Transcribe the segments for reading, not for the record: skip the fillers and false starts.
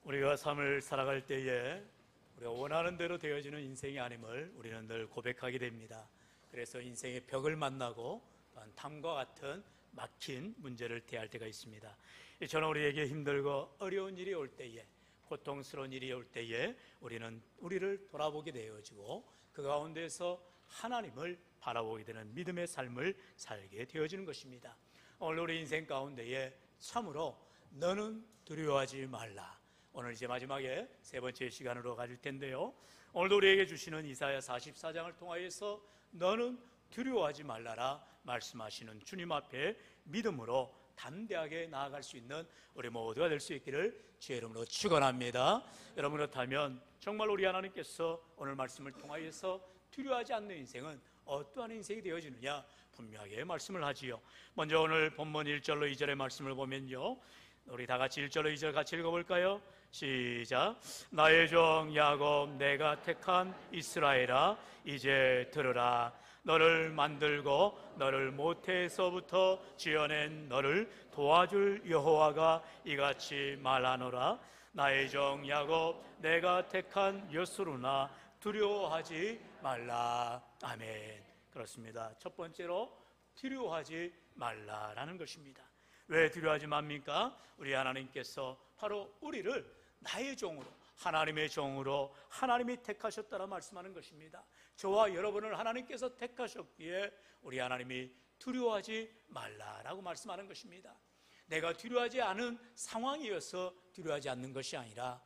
우리가 삶을 살아갈 때에 우리가 원하는 대로 되어지는 인생이 아님을 우리는 늘 고백하게 됩니다. 그래서 인생의 벽을 만나고 또한 탐과 같은 막힌 문제를 대할 때가 있습니다. 저는 우리에게 힘들고 어려운 일이 올 때에, 고통스러운 일이 올 때에 우리는 우리를 돌아보게 되어지고 그 가운데서 하나님을 바라보게 되는 믿음의 삶을 살게 되어지는 것입니다. 오늘 우리 인생 가운데에 참으로 너는 두려워하지 말라, 오늘 이제 마지막에 세 번째 시간으로 가질 텐데요, 오늘도 우리에게 주시는 이사야 44장을 통하여서 너는 두려워하지 말라라 말씀하시는 주님 앞에 믿음으로 담대하게 나아갈 수 있는 우리 모두가 될 수 있기를 주의 이름으로 축원합니다. 여러분, 그렇다면 정말 우리 하나님께서 오늘 말씀을 통하여서 두려워하지 않는 인생은 어떠한 인생이 되어지느냐 분명하게 말씀을 하지요. 먼저 오늘 본문 1절로 2절의 말씀을 보면요, 우리 다 같이 1절로 2절 같이 읽어볼까요? 시작. 나의 종 야곱, 내가 택한 이스라엘아, 이제 들으라. 너를 만들고 너를 모태에서부터 지어낸 너를 도와줄 여호와가 이같이 말하노라. 나의 종 야곱, 내가 택한 여수루나 두려워하지 말라. 아멘. 그렇습니다. 첫 번째로 두려워하지 말라라는 것입니다. 왜 두려워하지 맙니까? 우리 하나님께서 바로 우리를 나의 종으로, 하나님의 종으로 하나님이 택하셨다라 말씀하는 것입니다. 저와 여러분을 하나님께서 택하셨기에 우리 하나님이 두려워하지 말라라고 말씀하는 것입니다. 내가 두려워하지 않은 상황이어서 두려워하지 않는 것이 아니라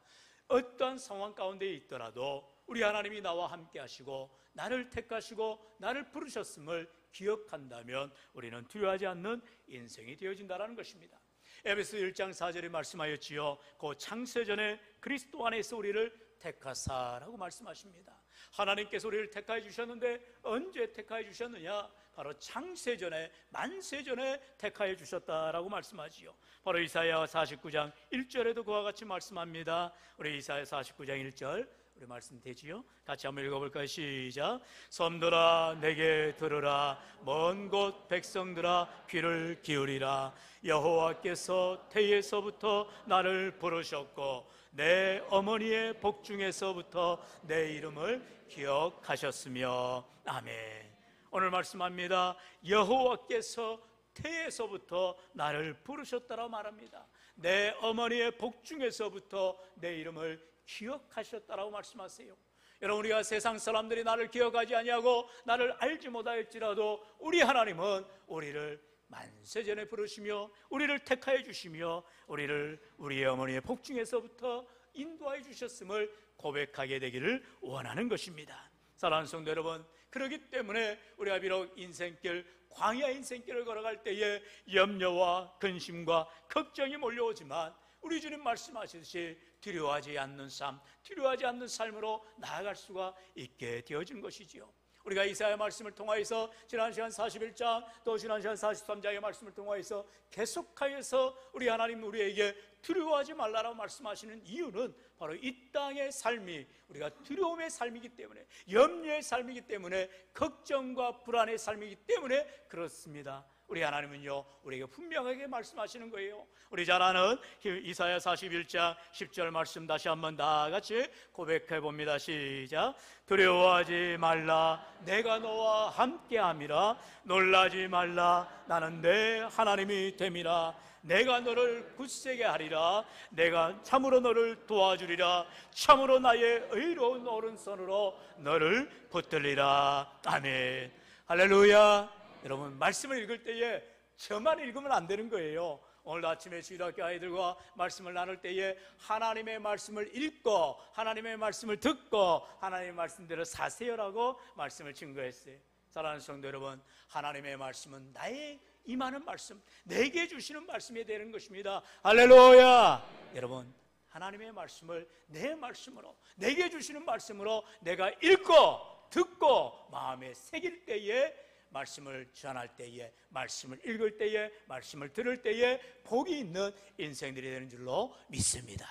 어떠한 상황 가운데 있더라도 우리 하나님이 나와 함께 하시고 나를 택하시고 나를 부르셨음을 기억한다면 우리는 두려워하지 않는 인생이 되어진다는 것입니다. 에베소 1장 4절에 말씀하였지요. 그 창세전에 그리스도 안에서 우리를 택하사라고 말씀하십니다. 하나님께서 우리를 택하여 주셨는데 언제 택하여 주셨느냐? 바로 창세전에, 만세전에 택하여 주셨다라고 말씀하지요. 바로 이사야 49장 1절에도 그와 같이 말씀합니다. 우리 이사야 49장 1절 우리 말씀 되지요? 같이 한번 읽어볼까요? 시작. 섬들아 내게 들으라, 먼 곳 백성들아 귀를 기울이라. 여호와께서 태에서부터 나를 부르셨고 내 어머니의 복중에서부터 내 이름을 기억하셨으며. 아멘. 오늘 말씀합니다. 여호와께서 태에서부터 나를 부르셨다라 말합니다. 내 어머니의 복중에서부터 내 이름을 기억하셨다라고 말씀하세요. 여러분, 우리가 세상 사람들이 나를 기억하지 아니하고 나를 알지 못하였지라도 우리 하나님은 우리를 만세전에 부르시며 우리를 택하여 주시며 우리를 우리의 어머니의 복중에서부터 인도하여 주셨음을 고백하게 되기를 원하는 것입니다. 사랑하는 성도 여러분, 그렇기 때문에 우리가 비록 인생길, 광야 인생길을 걸어갈 때에 염려와 근심과 걱정이 몰려오지만 우리 주님 말씀하시듯이 두려워하지 않는 삶, 두려워하지 않는 삶으로 나아갈 수가 있게 되어진 것이지요. 우리가 이사야 말씀을 통하여서 지난 시간 41장 또 지난 시간 43장의 말씀을 통하여서 계속하여서 우리 하나님 우리에게 두려워하지 말라라고 말씀하시는 이유는 바로 이 땅의 삶이 우리가 두려움의 삶이기 때문에, 염려의 삶이기 때문에, 걱정과 불안의 삶이기 때문에 그렇습니다. 우리 하나님은요 우리에게 분명하게 말씀하시는 거예요. 우리 잘 아는 이사야 41장 10절 말씀 다시 한번 다 같이 고백해 봅니다. 시작. 두려워하지 말라, 내가 너와 함께함이라. 놀라지 말라, 나는 내 하나님이 됨이라. 내가 너를 굳세게 하리라. 내가 참으로 너를 도와주리라. 참으로 나의 의로운 오른손으로 너를 붙들리라. 아멘. 할렐루야. 여러분, 말씀을 읽을 때에 저만 읽으면 안 되는 거예요. 오늘 아침에 주일학교 아이들과 말씀을 나눌 때에 하나님의 말씀을 읽고 하나님의 말씀을 듣고 하나님의 말씀대로 사세요라고 말씀을 증거했어요. 사랑하는 성도 여러분, 하나님의 말씀은 나의 임하는 말씀, 내게 주시는 말씀이 되는 것입니다. 할렐루야. 여러분, 하나님의 말씀을 내 말씀으로, 내게 주시는 말씀으로 내가 읽고 듣고 마음에 새길 때에, 말씀을 전할 때에, 말씀을 읽을 때에, 말씀을 들을 때에 복이 있는 인생들이 되는 줄로 믿습니다.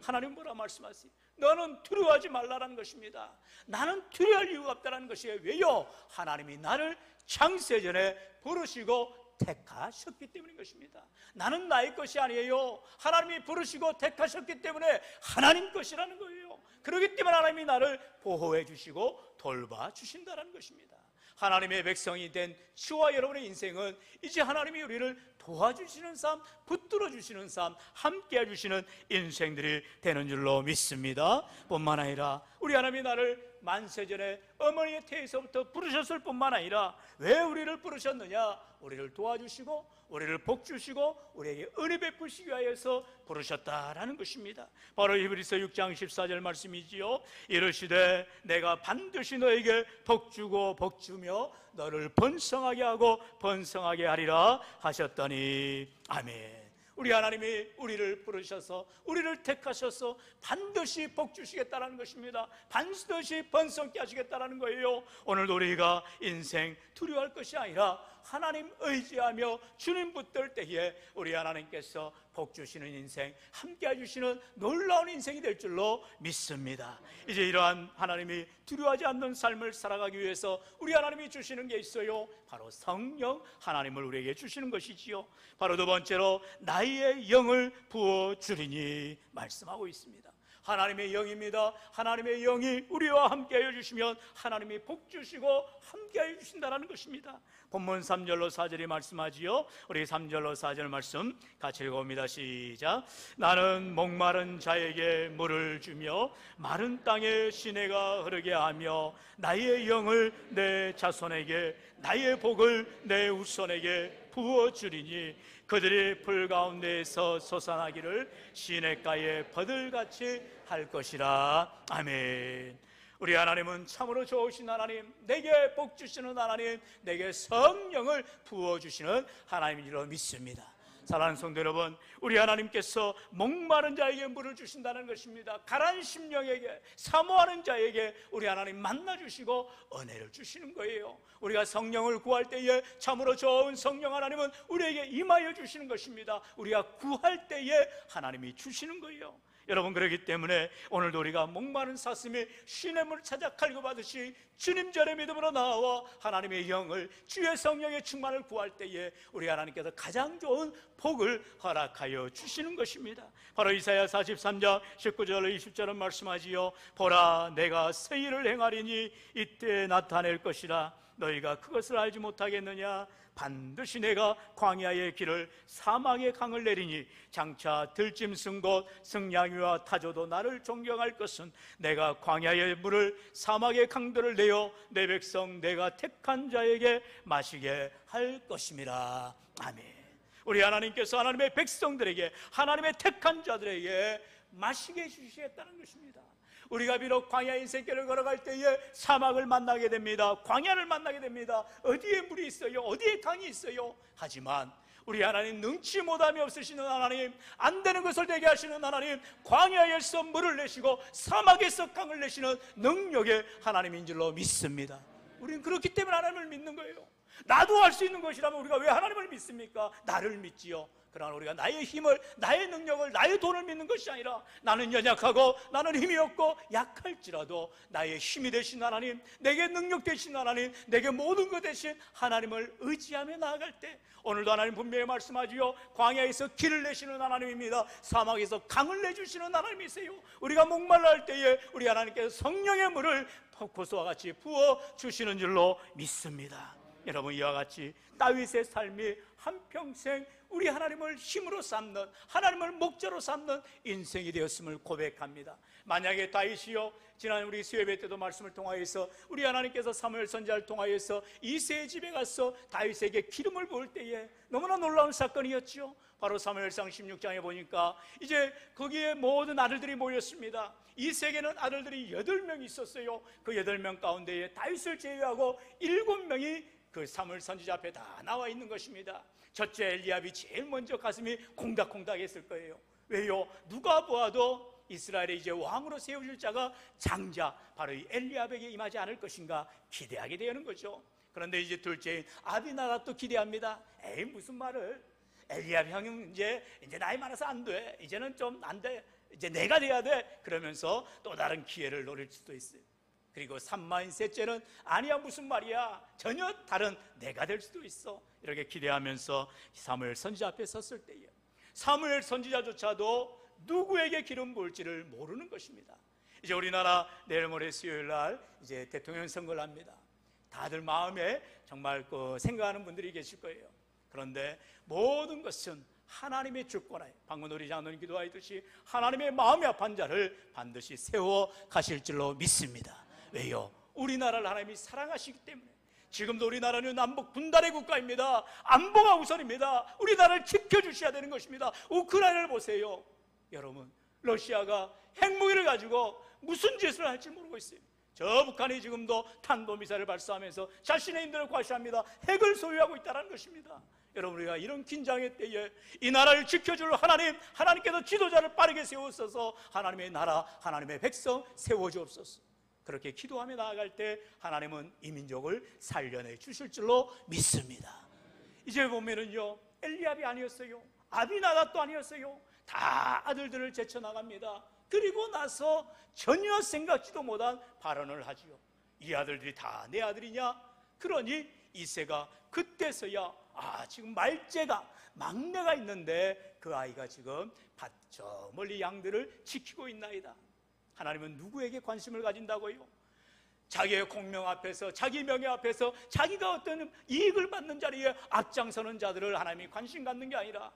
하나님 뭐라 말씀하세요? 너는 두려워하지 말라라는 것입니다. 나는 두려워할 이유가 없다는 것이에요. 왜요? 하나님이 나를 창세전에 부르시고 택하셨기 때문인 것입니다. 나는 나의 것이 아니에요. 하나님이 부르시고 택하셨기 때문에 하나님 것이라는 거예요. 그렇기 때문에 하나님이 나를 보호해 주시고 돌봐 주신다는 것입니다. 하나님의 백성이 된 저와 여러분의 인생은 이제 하나님이 우리를 도와주시는 삶, 붙들어 주시는 삶, 함께 해주시는 인생들이 되는 줄로 믿습니다. 뿐만 아니라 우리 하나님이 나를 만세전에 어머니의 태에서부터 부르셨을 뿐만 아니라 왜 우리를 부르셨느냐? 우리를 도와주시고 우리를 복주시고 우리에게 은혜 베푸시기 위하여서 부르셨다라는 것입니다. 바로 히브리서 6장 14절 말씀이지요. 이르시되 내가 반드시 너에게 복주고 복주며 너를 번성하게 하고 번성하게 하리라 하셨더니 아멘. 우리 하나님이 우리를 부르셔서 우리를 택하셔서 반드시 복 주시겠다는 것입니다. 반드시 번성케 하시겠다는 거예요. 오늘도 우리가 인생 두려워할 것이 아니라 하나님 의지하며 주님 붙들 때에 우리 하나님께서 복 주시는 인생, 함께 해주시는 놀라운 인생이 될 줄로 믿습니다. 이제 이러한 하나님이 두려워하지 않는 삶을 살아가기 위해서 우리 하나님이 주시는 게 있어요. 바로 성령 하나님을 우리에게 주시는 것이지요. 바로 두 번째로 나의 영을 부어주리니 말씀하고 있습니다. 하나님의 영입니다. 하나님의 영이 우리와 함께하여 주시면 하나님이 복 주시고 함께하여 주신다는 것입니다. 본문 3절로 4절이 말씀하지요. 우리 3절로 4절 말씀 같이 읽어봅니다. 시작. 나는 목마른 자에게 물을 주며 마른 땅에 시내가 흐르게 하며 나의 영을 내 자손에게 나의 복을 내 후손에게 부어주리니 그들이 풀 가운데에서 솟아나기를 시냇가에 버들같이 할 것이라. 아멘. 우리 하나님은 참으로 좋으신 하나님, 내게 복 주시는 하나님, 내게 성령을 부어주시는 하나님인 줄로 믿습니다. 사랑하는 성도 여러분, 우리 하나님께서 목마른 자에게 물을 주신다는 것입니다. 가라앉은 심령에게, 사모하는 자에게 우리 하나님 만나주시고 은혜를 주시는 거예요. 우리가 성령을 구할 때에 참으로 좋은 성령 하나님은 우리에게 임하여 주시는 것입니다. 우리가 구할 때에 하나님이 주시는 거예요. 여러분, 그렇기 때문에 오늘도 우리가 목마른 사슴이 시냇물을 찾아 갈급하듯이 주님 전에 믿음으로 나와 하나님의 영을, 주의 성령의 충만을 구할 때에 우리 하나님께서 가장 좋은 복을 허락하여 주시는 것입니다. 바로 이사야 43장 19절 20절은 말씀하지요. 보라, 내가 새 일을 행하리니 이때 나타낼 것이라. 너희가 그것을 알지 못하겠느냐? 반드시 내가 광야의 길을 사막의 강을 내리니 장차 들짐승 곧 승냥이와 타조도 나를 존경할 것은 내가 광야의 물을 사막의 강들을 내어 내 백성 내가 택한 자에게 마시게 할 것임이라. 아멘. 우리 하나님께서 하나님의 백성들에게, 하나님의 택한 자들에게 마시게 해주시겠다는 것입니다. 우리가 비록 광야 인생길을 걸어갈 때에 사막을 만나게 됩니다. 광야를 만나게 됩니다. 어디에 물이 있어요? 어디에 강이 있어요? 하지만 우리 하나님, 능치 못함이 없으시는 하나님, 안 되는 것을 되게 하시는 하나님, 광야에서 물을 내시고 사막에서 강을 내시는 능력의 하나님인 줄로 믿습니다. 우리는 그렇기 때문에 하나님을 믿는 거예요. 나도 할 수 있는 것이라면 우리가 왜 하나님을 믿습니까? 나를 믿지요. 그러나 우리가 나의 힘을, 나의 능력을, 나의 돈을 믿는 것이 아니라 나는 연약하고 나는 힘이 없고 약할지라도 나의 힘이 되신 하나님, 내게 능력 되신 하나님, 내게 모든 것 되신 하나님을 의지하며 나아갈 때, 오늘도 하나님 분명히 말씀하지요. 광야에서 길을 내시는 하나님입니다. 사막에서 강을 내주시는 하나님이세요. 우리가 목말라 할 때에 우리 하나님께서 성령의 물을 폭포수와 같이 부어주시는 줄로 믿습니다. 여러분, 이와 같이 다윗의 삶이 한평생 우리 하나님을 힘으로 삼는, 하나님을 목자로 삼는 인생이 되었음을 고백합니다. 만약에 다윗이요, 지난 우리 수요예배 때도 말씀을 통하여서 우리 하나님께서 사무엘 선지자를 통하여서 이새의 집에 가서 다윗에게 기름을 부을 때에 너무나 놀라운 사건이었죠. 바로 사무엘상 16장에 보니까 이제 거기에 모든 아들들이 모였습니다. 이새에게는 아들들이 8명 있었어요. 그 8명 가운데에 다윗을 제외하고 7명이 그 사무엘 선지자 앞에 다 나와 있는 것입니다. 첫째 엘리압이 제일 먼저 가슴이 콩닥콩닥 했을 거예요. 왜요? 누가 보아도 이스라엘의 이제 왕으로 세워질 자가 장자, 바로 이 엘리압에게 임하지 않을 것인가 기대하게 되는 거죠. 그런데 이제 둘째인 아비나답도 기대합니다. 에이, 무슨 말을, 엘리압 형은 이제 나이 많아서 안 돼, 이제는 좀 안 돼, 이제 내가 돼야 돼, 그러면서 또 다른 기회를 노릴 수도 있어요. 그리고 3만셋째는 아니야, 무슨 말이야, 전혀 다른 내가 될 수도 있어, 이렇게 기대하면서 사무엘 선지자 앞에 섰을 때에 사무엘 선지자조차도 누구에게 기름 부을지를 모르는 것입니다. 이제 우리나라 내일 모레 수요일 날 이제 대통령 선거를 합니다. 다들 마음에 정말 생각하는 분들이 계실 거예요. 그런데 모든 것은 하나님의 주권하에, 방금 우리 장로님 기도하였듯이 하나님의 마음이 아픈 자를 반드시 세워 가실 줄로 믿습니다. 왜요? 우리나라를 하나님이 사랑하시기 때문에. 지금도 우리나라는 남북 분단의 국가입니다. 안보가 우선입니다. 우리나라를 지켜주셔야 되는 것입니다. 우크라이나를 보세요. 여러분, 러시아가 핵무기를 가지고 무슨 짓을 할지 모르고 있어요. 저 북한이 지금도 탄도미사일을 발사하면서 자신의 힘들을 과시합니다. 핵을 소유하고 있다는 것입니다. 여러분, 우리가 이런 긴장의 때에 이 나라를 지켜줄 하나님께서 지도자를 빠르게 세우셔서 하나님의 나라, 하나님의 백성 세워주옵소서. 그렇게 기도하며 나아갈 때 하나님은 이 민족을 살려내 주실 줄로 믿습니다. 이제 보면은요, 엘리압이 아니었어요. 아비나답도 아니었어요. 다 아들들을 제쳐나갑니다. 그리고 나서 전혀 생각지도 못한 발언을 하지요. 이 아들들이 다 내 아들이냐? 그러니 이새가 그때서야 지금 말째가, 막내가 있는데 그 아이가 지금 저 멀리 양들을 지키고 있나이다. 하나님은 누구에게 관심을 가진다고요? 자기의 공명 앞에서, 자기 명예 앞에서 자기가 어떤 이익을 받는 자리에 앞장서는 자들을 하나님이 관심 갖는 게 아니라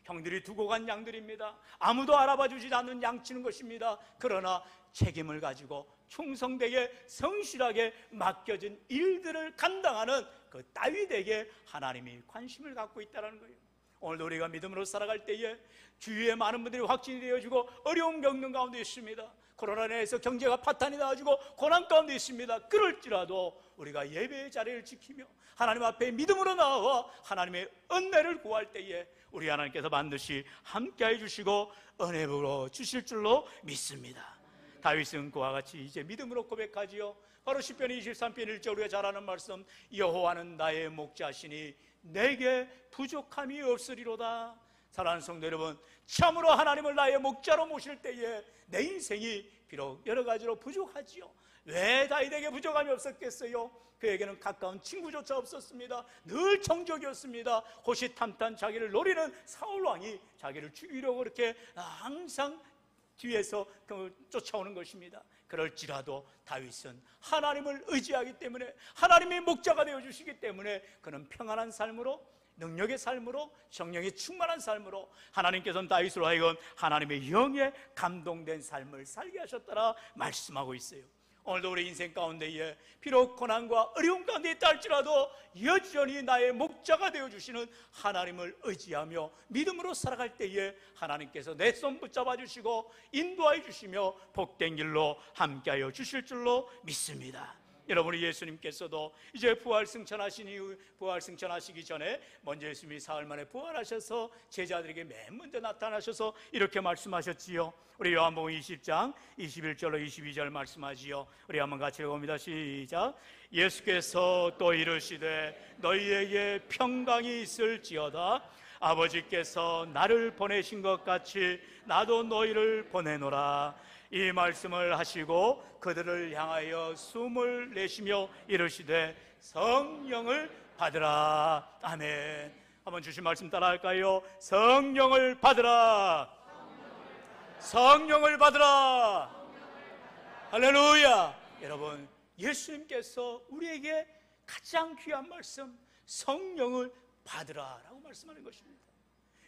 형들이 두고 간 양들입니다. 아무도 알아봐 주지 않는 양치는 것입니다. 그러나 책임을 가지고 충성되게 성실하게 맡겨진 일들을 감당하는 그 다윗에게 하나님이 관심을 갖고 있다는 거예요. 오늘도 우리가 믿음으로 살아갈 때에 주위에 많은 분들이 확진이 되어지고 어려움 겪는 가운데 있습니다. 코로나 인해서 경제가 파탄이 나가지고 고난 가운데 있습니다. 그럴지라도 우리가 예배의 자리를 지키며 하나님 앞에 믿음으로 나와 하나님의 은혜를 구할 때에 우리 하나님께서 반드시 함께해 주시고 은혜 부어 주실 줄로 믿습니다. 다윗은 그와 같이 이제 믿음으로 고백하지요. 바로 시편 23편 1절 우리가 잘 아는 말씀, 여호와는 나의 목자시니 내게 부족함이 없으리로다. 사랑하는 성도 여러분, 참으로 하나님을 나의 목자로 모실 때에 내 인생이 비록 여러 가지로 부족하지요. 왜 다윗에게 부족함이 없었겠어요? 그에게는 가까운 친구조차 없었습니다. 늘 정적이었습니다. 호시탐탐 자기를 노리는 사울왕이 자기를 죽이려고 그렇게 항상 뒤에서 쫓아오는 것입니다. 그럴지라도 다윗은 하나님을 의지하기 때문에, 하나님의 목자가 되어주시기 때문에 그는 평안한 삶으로, 능력의 삶으로, 성령이 충만한 삶으로 하나님께서는 다윗으로 하여금 하나님의 영에 감동된 삶을 살게 하셨다라 말씀하고 있어요. 오늘도 우리 인생 가운데에 비록 고난과 어려움 가운데 있다 할지라도 여전히 나의 목자가 되어주시는 하나님을 의지하며 믿음으로 살아갈 때에 하나님께서 내 손 붙잡아 주시고 인도하여 주시며 복된 길로 함께하여 주실 줄로 믿습니다. 여러분, 예수님께서도 이제 부활승천하시기 전에 먼저 예수님이 사흘 만에 부활하셔서 제자들에게 맨 먼저 나타나셔서 이렇게 말씀하셨지요. 우리 요한복음 20장 21절로 22절 말씀하지요. 우리 한번 같이 읽어봅니다. 시작. 예수께서 또 이르시되 너희에게 평강이 있을지어다. 아버지께서 나를 보내신 것 같이 나도 너희를 보내노라. 이 말씀을 하시고 그들을 향하여 숨을 내쉬며 이르시되 성령을 받으라. 아멘. 한번 주신 말씀 따라할까요? 성령을 받으라. 성령을 받으라. 할렐루야. 여러분, 예수님께서 우리에게 가장 귀한 말씀, 성령을 받으라라고 말씀하는 것입니다.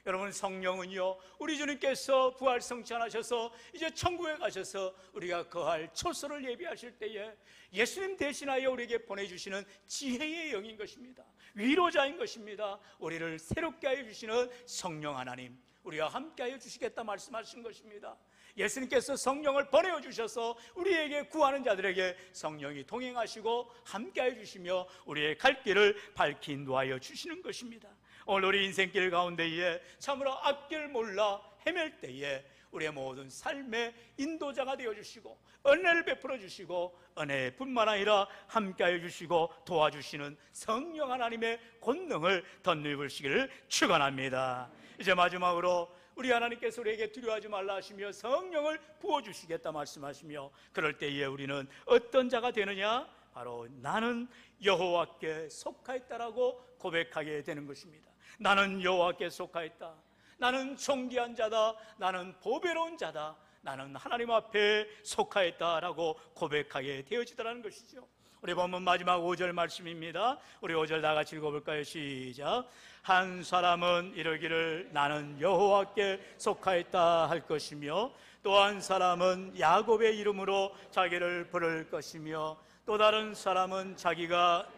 여러분, 성령은요, 우리 주님께서 부활성천하셔서 이제 천국에 가셔서 우리가 거할 초소를 예비하실 때에 예수님 대신하여 우리에게 보내주시는 지혜의 영인 것입니다. 위로자인 것입니다. 우리를 새롭게 하여 주시는 성령 하나님, 우리와 함께 하여 주시겠다 말씀하신 것입니다. 예수님께서 성령을 보내어 주셔서 우리에게 구하는 자들에게 성령이 동행하시고 함께 하여 주시며 우리의 갈 길을 밝히 인도하여 주시는 것입니다. 오늘 우리 인생길 가운데에 참으로 앞길 몰라 헤맬 때에 우리의 모든 삶의 인도자가 되어주시고 은혜를 베풀어 주시고 은혜뿐만 아니라 함께하여 주시고 도와주시는 성령 하나님의 권능을 덧입으시기를 축원합니다. 이제 마지막으로 우리 하나님께서 우리에게 두려워하지 말라 하시며 성령을 부어주시겠다 말씀하시며, 그럴 때에 우리는 어떤 자가 되느냐? 바로 나는 여호와께 속하였다라고 고백하게 되는 것입니다. 나는 여호와께 속하였다, 나는 존귀한 자다, 나는 보배로운 자다, 나는 하나님 앞에 속하였다라고 고백하게 되어지더라는 것이죠. 우리 본문 마지막 5절 말씀입니다. 우리 5절 다 같이 읽어볼까요? 시작. 한 사람은 이르기를 나는 여호와께 속하였다 할 것이며, 또 한 사람은 야곱의 이름으로 자기를 부를 것이며, 또 다른 사람은 자기가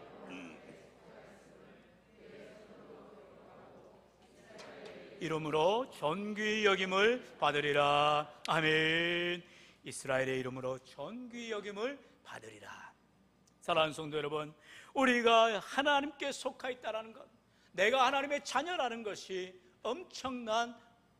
이름으로 존귀 여김을 받으리라. 아멘. 이스라엘의 이름으로 존귀 여김을 받으리라. 사랑하는 성도 여러분, 우리가 하나님께 속하였다라는 것, 내가 하나님의 자녀라는 것이 엄청난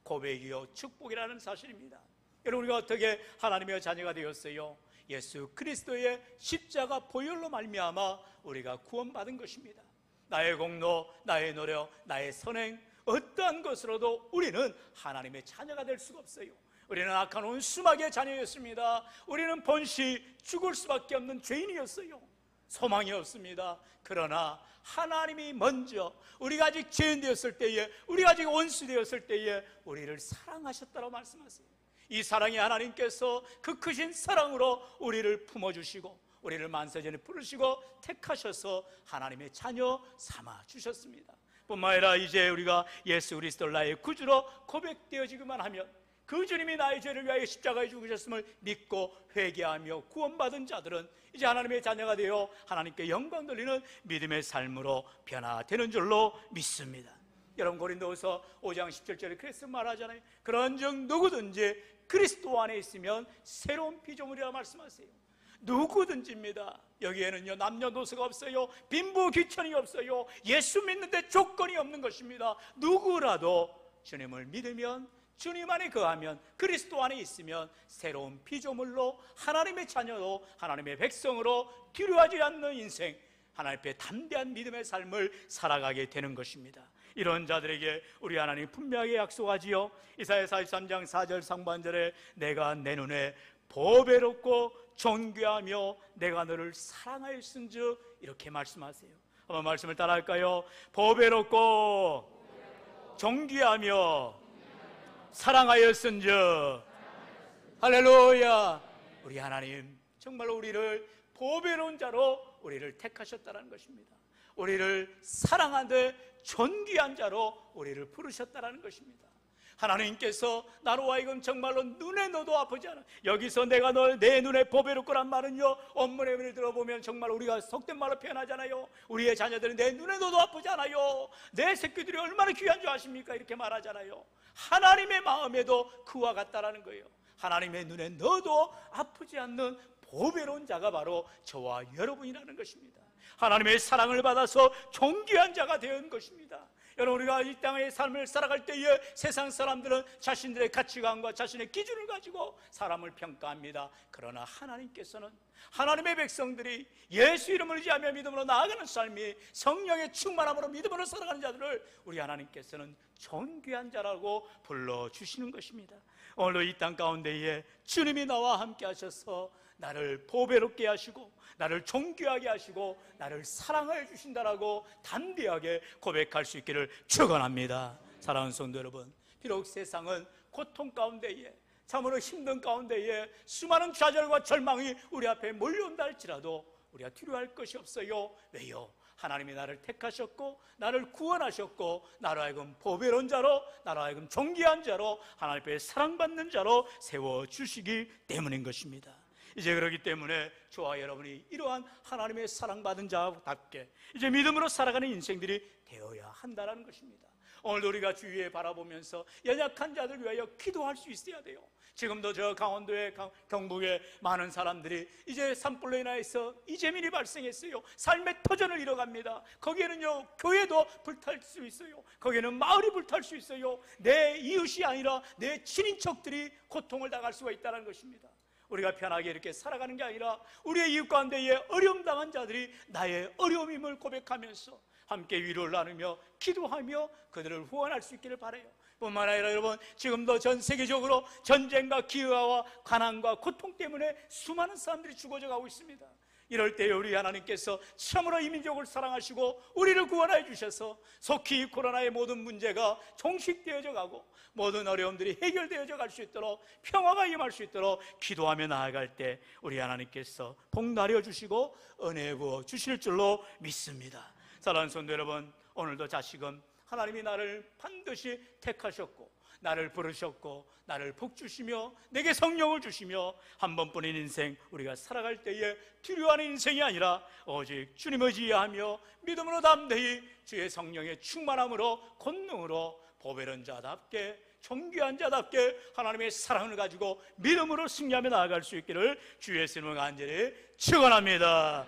고백이요 축복이라는 사실입니다. 여러분, 우리가 어떻게 하나님의 자녀가 되었어요? 예수 그리스도의 십자가 보혈로 말미암아 우리가 구원받은 것입니다. 나의 공로, 나의 노력, 나의 선행, 어떠한 것으로도 우리는 하나님의 자녀가 될 수가 없어요. 우리는 악한 원수마귀의 자녀였습니다. 우리는 본시 죽을 수밖에 없는 죄인이었어요. 소망이 없습니다. 그러나 하나님이 먼저 우리가 아직 죄인 되었을 때에, 우리가 아직 원수 되었을 때에 우리를 사랑하셨다고 말씀하세요. 이 사랑의 하나님께서 그 크신 사랑으로 우리를 품어주시고 우리를 만세전에 부르시고 택하셔서 하나님의 자녀 삼아 주셨습니다. 뿐만 아니라 이제 우리가 예수 그리스도를 나의 구주로 고백되어지기만 하면, 그 주님이 나의 죄를 위하여 십자가에 죽으셨음을 믿고 회개하며 구원받은 자들은 이제 하나님의 자녀가 되어 하나님께 영광 돌리는 믿음의 삶으로 변화되는 줄로 믿습니다. 여러분, 고린도후서 5장 17절에 그래서 말하잖아요. 그런즉 누구든지 그리스도 안에 있으면 새로운 피조물이라 말씀하세요. 누구든지입니다. 여기에는요 남녀노소가 없어요. 빈부 귀천이 없어요. 예수 믿는데 조건이 없는 것입니다. 누구라도 주님을 믿으면, 주님 안에 거하면, 그리스도 안에 있으면 새로운 피조물로 하나님의 자녀로, 하나님의 백성으로 두려워하지 않는 인생, 하나님 앞에 담대한 믿음의 삶을 살아가게 되는 것입니다. 이런 자들에게 우리 하나님 분명하게 약속하지요. 이사야 43장 4절 상반절에 내가 내 눈에 보배롭고 존귀하며 내가 너를 사랑하였은즉, 이렇게 말씀하세요. 한번 말씀을 따라할까요? 보배롭고 존귀하며 사랑하였은즉. 할렐루야. 우리 하나님 정말로 우리를 보배로운 자로 우리를 택하셨다는 것입니다. 우리를 사랑하되 존귀한 자로 우리를 부르셨다는 것입니다. 하나님께서 나로 하여금 정말로 눈에 넣어도 아프지 않아. 여기서 내가 널 내 눈에 보배롭고란 말은요, 원문의 의미를 들어보면 정말 우리가 속된 말로 표현하잖아요. 우리의 자녀들은 내 눈에 넣어도 아프지 않아요. 내 새끼들이 얼마나 귀한 줄 아십니까? 이렇게 말하잖아요. 하나님의 마음에도 그와 같다라는 거예요. 하나님의 눈에 넣어도 아프지 않는 보배로운 자가 바로 저와 여러분이라는 것입니다. 하나님의 사랑을 받아서 존귀한 자가 된 것입니다. 여러분, 우리가 이 땅의 삶을 살아갈 때에 세상 사람들은 자신들의 가치관과 자신의 기준을 가지고 사람을 평가합니다. 그러나 하나님께서는 하나님의 백성들이 예수 이름을 의지하며 믿음으로 나아가는 삶이, 성령의 충만함으로 믿음으로 살아가는 자들을 우리 하나님께서는 존귀한 자라고 불러주시는 것입니다. 오늘도 이 땅 가운데에 주님이 나와 함께 하셔서 나를 보배롭게 하시고 나를 존귀하게 하시고 나를 사랑해 주신다라고 담대하게 고백할 수 있기를 축원합니다. 사랑하는 성도 여러분, 비록 세상은 고통 가운데에, 참으로 힘든 가운데에 수많은 좌절과 절망이 우리 앞에 몰려온다 할지라도 우리가 두려워할 것이 없어요. 왜요? 하나님이 나를 택하셨고 나를 구원하셨고 나로 하여금 보배로운 자로, 나로 하여금 존귀한 자로, 하나님 앞에 사랑받는 자로 세워주시기 때문인 것입니다. 이제 그렇기 때문에 저와 여러분이 이러한 하나님의 사랑받은 자답게 이제 믿음으로 살아가는 인생들이 되어야 한다는 것입니다. 오늘도 우리가 주위에 바라보면서 연약한 자들 위하여 기도할 수 있어야 돼요. 지금도 저 강원도의 경북에 많은 사람들이 이제 산불로 인해서 이재민이 발생했어요. 삶의 터전을 잃어갑니다. 거기에는요 교회도 불탈 수 있어요. 거기에는 마을이 불탈 수 있어요. 내 이웃이 아니라 내 친인척들이 고통을 당할 수가 있다는 것입니다. 우리가 편하게 이렇게 살아가는 게 아니라 우리의 이웃 가운데에 어려움 당한 자들이 나의 어려움임을 고백하면서 함께 위로를 나누며 기도하며 그들을 후원할 수 있기를 바라요. 뿐만 아니라 여러분, 지금도 전 세계적으로 전쟁과 기후와 가난과 고통 때문에 수많은 사람들이 죽어져 가고 있습니다. 이럴 때 우리 하나님께서 참으로 이 민족을 사랑하시고 우리를 구원하여 주셔서 속히 코로나의 모든 문제가 종식되어져 가고 모든 어려움들이 해결되어져 갈 수 있도록, 평화가 임할 수 있도록 기도하며 나아갈 때 우리 하나님께서 복 나려 주시고 은혜 부어 주실 줄로 믿습니다. 사랑하는 성도 여러분, 오늘도 다시금 하나님이 나를 반드시 택하셨고 나를 부르셨고 나를 복주시며 내게 성령을 주시며 한 번뿐인 인생 우리가 살아갈 때에 두려워하는 인생이 아니라 오직 주님을 의지하며 믿음으로 담대히 주의 성령의 충만함으로 권능으로 보배로운 자답게 존귀한 자답게 하나님의 사랑을 가지고 믿음으로 승리하며 나아갈 수 있기를 주의 이름으로 간절히 축원합니다.